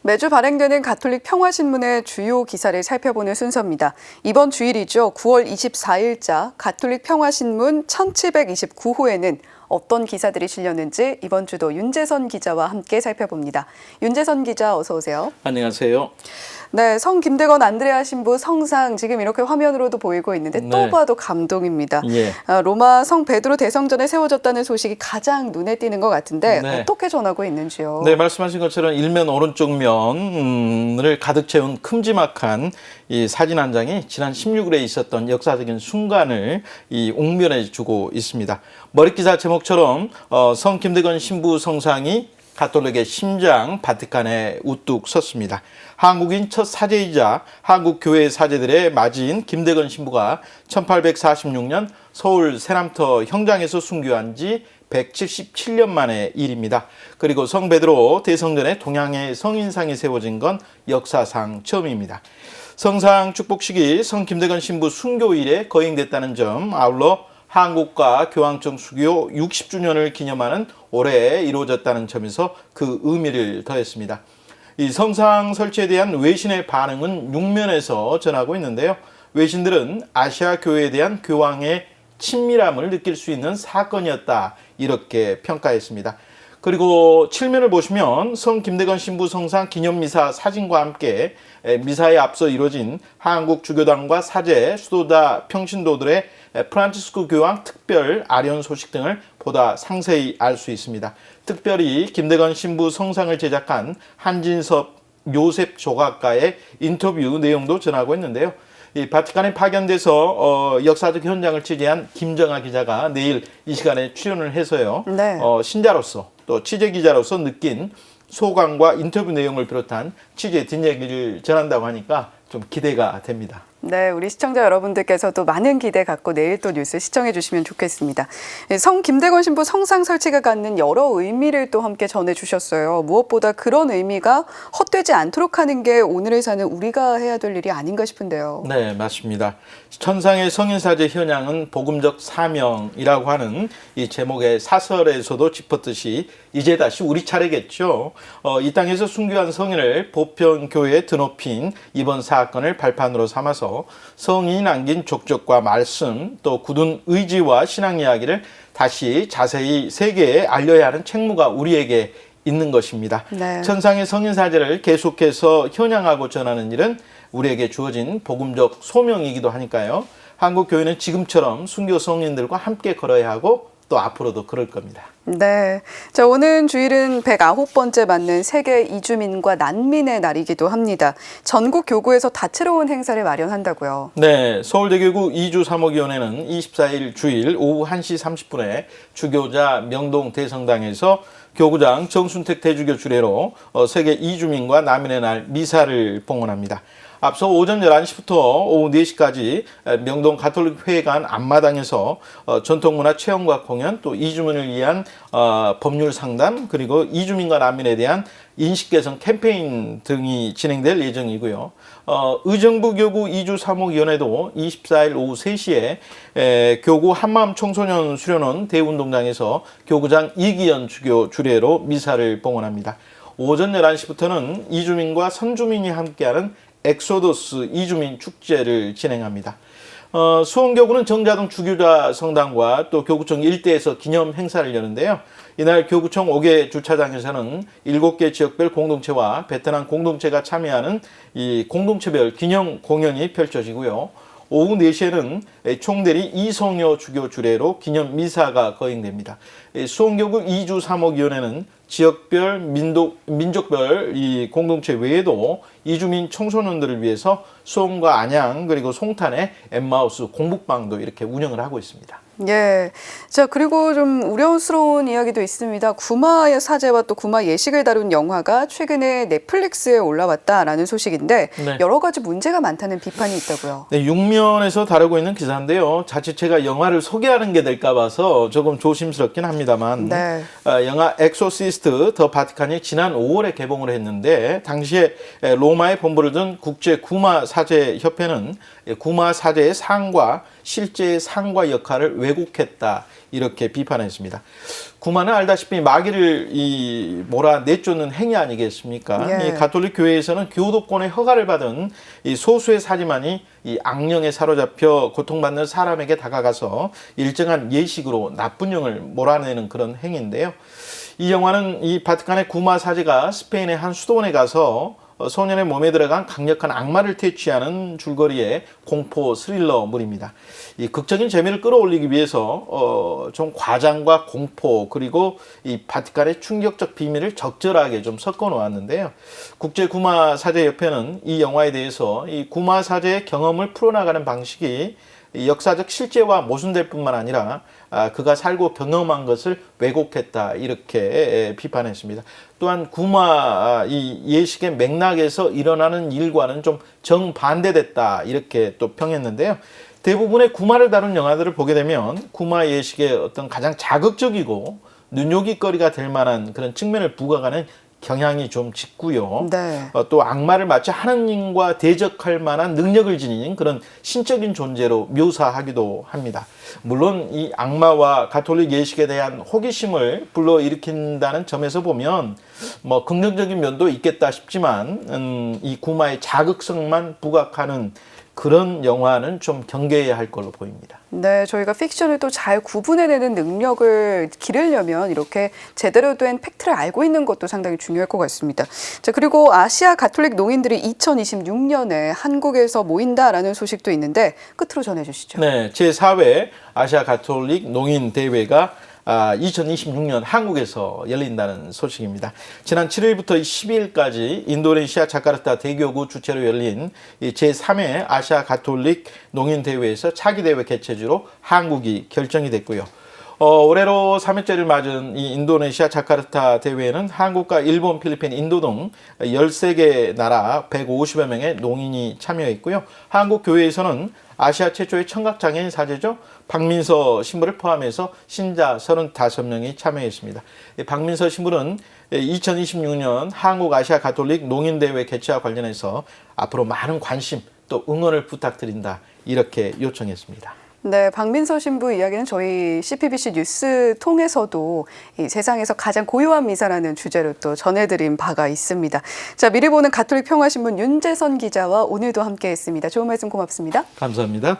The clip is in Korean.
매주 발행되는 가톨릭 평화신문의 주요 기사를 살펴보는 순서입니다. 이번 주일이죠. 9월 24일자 가톨릭 평화신문 1729호에는 어떤 기사들이 실렸는지 이번 주도 윤재선 기자와 함께 살펴봅니다. 윤재선 기자 어서 오세요. 안녕하세요. 네, 성 김대건 안드레아 신부 성상 지금 이렇게 화면으로도 보이고 있는데 또 봐도 감동입니다. 예. 로마 성 베드로 대성전에 세워졌다는 소식이 가장 눈에 띄는 것 같은데 네. 어떻게 전하고 있는지요? 네, 말씀하신 것처럼 일면 오른쪽 면을 가득 채운 큼지막한 이 사진 한 장이 지난 16일에 있었던 역사적인 순간을 이 옥면해 주고 있습니다. 머릿기사 제목처럼 성 김대건 신부 성상이 가톨릭의 심장 바티칸에 우뚝 섰습니다. 한국인 첫 사제이자 한국 교회 사제들의 맞이인 김대건 신부가 1846년 서울 세남터 형장에서 순교한 지 177년 만의 일입니다. 그리고 성 베드로 대성전에 동양의 성인상이 세워진 건 역사상 처음입니다. 성상 축복식이 성 김대건 신부 순교일에 거행됐다는 점, 아울러 한국과 교황청 수교 60주년을 기념하는 올해 이루어졌다는 점에서 그 의미를 더했습니다. 이 성상 설치에 대한 외신의 반응은 6면에서 전하고 있는데요. 외신들은 아시아 교회에 대한 교황의 친밀함을 느낄 수 있는 사건이었다, 이렇게 평가했습니다. 그리고 7면을 보시면 성 김대건 신부 성상 기념미사 사진과 함께 미사에 앞서 이루어진 한국 주교단과 사제, 수도자, 평신도들의 프란치스코 교황 특별 아련 소식 등을 보다 상세히 알 수 있습니다. 특별히 김대건 신부 성상을 제작한 한진섭 요셉 조각가의 인터뷰 내용도 전하고 있는데요. 이 바티칸에 파견돼서 역사적 현장을 취재한 김정아 기자가 내일 이 시간에 출연을 해서요. 네. 신자로서 또 취재 기자로서 느낀 소감과 인터뷰 내용을 비롯한 취재 뒷얘기를 전한다고 하니까 좀 기대가 됩니다. 네, 우리 시청자 여러분들께서도 많은 기대 갖고 내일 또 뉴스 시청해 주시면 좋겠습니다. 성 김대건 신부 성상 설치가 갖는 여러 의미를 또 함께 전해주셨어요. 무엇보다 그런 의미가 헛되지 않도록 하는 게 오늘을 사는 우리가 해야 될 일이 아닌가 싶은데요. 네, 맞습니다. 천상의 성인사제 현양은 복음적 사명이라고 하는 이 제목의 사설에서도 짚었듯이 이제 다시 우리 차례겠죠. 이 땅에서 순교한 성인을 보편교회에 드높인 이번 사건을 발판으로 삼아서 성인이 남긴 족적과 말씀, 또 굳은 의지와 신앙 이야기를 다시 자세히 세계에 알려야 하는 책무가 우리에게 있는 것입니다. 네. 천상의 성인사제를 계속해서 현양하고 전하는 일은 우리에게 주어진 복음적 소명이기도 하니까요. 한국 교회는 지금처럼 순교 성인들과 함께 걸어야 하고 또 앞으로도 그럴 겁니다. 네. 자, 오는 주일은 109번째 맞는 세계 이주민과 난민의 날이기도 합니다. 전국 교구에서 다채로운 행사를 마련한다고요. 네, 서울대교구 이주사목위원회는 24일 주일 오후 1시 30분에 주교자 명동 대성당에서 교구장 정순택 대주교 주례로 세계 이주민과 난민의 날 미사를 봉헌합니다. 앞서 오전 11시부터 오후 4시까지 명동 가톨릭 회관 앞마당에서 전통문화 체험과 공연, 또 이주민을 위한 법률 상담, 그리고 이주민과 난민에 대한 인식 개선 캠페인 등이 진행될 예정이고요. 의정부 교구 이주사목위원회도 24일 오후 3시에 교구 한마음 청소년 수련원 대운동장에서 교구장 이기현 주교 주례로 미사를 봉헌합니다. 오전 11시부터는 이주민과 선주민이 함께하는 엑소더스 이주민 축제를 진행합니다. 수원교구는 정자동 주교자 성당과 또 교구청 일대에서 기념 행사를 여는데요. 이날 교구청 5개 주차장에서는 7개 지역별 공동체와 베트남 공동체가 참여하는 이 공동체별 기념 공연이 펼쳐지고요. 오후 4시에는 총대리 이성효 주교 주례로 기념 미사가 거행됩니다. 수원교구 이주사목위원회는 지역별, 민족별 이 공동체 외에도 이주민 청소년들을 위해서 수원과 안양 그리고 송탄에 엠마우스 공북방도 이렇게 운영을 하고 있습니다. 예. 자, 그리고 좀 우려스러운 이야기도 있습니다. 구마 사제와 또 구마 예식을 다룬 영화가 최근에 넷플릭스에 올라왔다라는 소식인데 네. 여러 가지 문제가 많다는 비판이 있다고요. 네, 6면에서 다루고 있는 기사인데요. 자칫 제가 영화를 소개하는 게 될까 봐서 조금 조심스럽긴 합니다만 네. 영화 엑소시스트 더 바티칸이 지난 5월에 개봉을 했는데 당시에 로마에 본부를 둔 국제 구마 사제 협회는 구마 사제의 상과 실제 상과 역할을 왜곡했다 이렇게 비판했습니다. 구마는 알다시피 마귀를 몰아내쫓는 행위 아니겠습니까? 예. 이 가톨릭 교회에서는 교도권의 허가를 받은 이 소수의 사리만이 이 악령에 사로잡혀 고통받는 사람에게 다가가서 일정한 예식으로 나쁜 영을 몰아내는 그런 행위인데요. 이 영화는 이 바티칸의 구마 사제가 스페인의 한 수도원에 가서 소년의 몸에 들어간 강력한 악마를 퇴치하는 줄거리의 공포 스릴러물입니다. 이 극적인 재미를 끌어올리기 위해서 좀 과장과 공포 그리고 이 바티칸의 충격적 비밀을 적절하게 좀 섞어 놓았는데요. 국제 구마 사제 협회는 이 영화에 대해서 이 구마 사제의 경험을 풀어나가는 방식이 역사적 실제와 모순될 뿐만 아니라 그가 살고 경험한 것을 왜곡했다 이렇게 비판했습니다. 또한 구마 이 예식의 맥락에서 일어나는 일과는 좀 정반대됐다 이렇게 또 평했는데요. 대부분의 구마를 다룬 영화들을 보게 되면 구마 예식의 어떤 가장 자극적이고 눈요깃거리가 될 만한 그런 측면을 부각하는 경향이 좀 짙고요. 네. 또 악마를 마치 하느님과 대적할 만한 능력을 지닌 그런 신적인 존재로 묘사하기도 합니다. 물론 이 악마와 가톨릭 예식에 대한 호기심을 불러일으킨다는 점에서 보면 뭐 긍정적인 면도 있겠다 싶지만 이 구마의 자극성만 부각하는 그런 영화는 좀 경계해야 할 걸로 보입니다. 네, 저희가 픽션을 또 잘 구분해내는 능력을 기르려면 이렇게 제대로 된 팩트를 알고 있는 것도 상당히 중요할 것 같습니다. 자, 그리고 아시아 가톨릭 농인들이 2026년에 한국에서 모인다라는 소식도 있는데 끝으로 전해주시죠. 네, 제4회 아시아 가톨릭 농인 대회가 2026년 한국에서 열린다는 소식입니다. 지난 7일부터 12일까지 인도네시아 자카르타 대교구 주최로 열린 제3회 아시아 가톨릭 농인대회에서 차기대회 개최지로 한국이 결정이 됐고요. 올해로 3회째를 맞은 이 인도네시아 자카르타 대회에는 한국과 일본, 필리핀, 인도 등 13개 나라 150여 명의 농인이 참여했고요. 한국 교회에서는 아시아 최초의 청각장애인 사제죠. 박민서 신부를 포함해서 신자 35명이 참여했습니다. 박민서 신부는 2026년 한국 아시아 가톨릭 농인대회 개최와 관련해서 앞으로 많은 관심 또 응원을 부탁드린다 이렇게 요청했습니다. 네, 박민서 신부 이야기는 저희 CPBC 뉴스 통해서도 이 세상에서 가장 고요한 미사라는 주제로 또 전해드린 바가 있습니다. 자, 미리 보는 가톨릭 평화신문 윤재선 기자와 오늘도 함께했습니다. 좋은 말씀 고맙습니다. 감사합니다.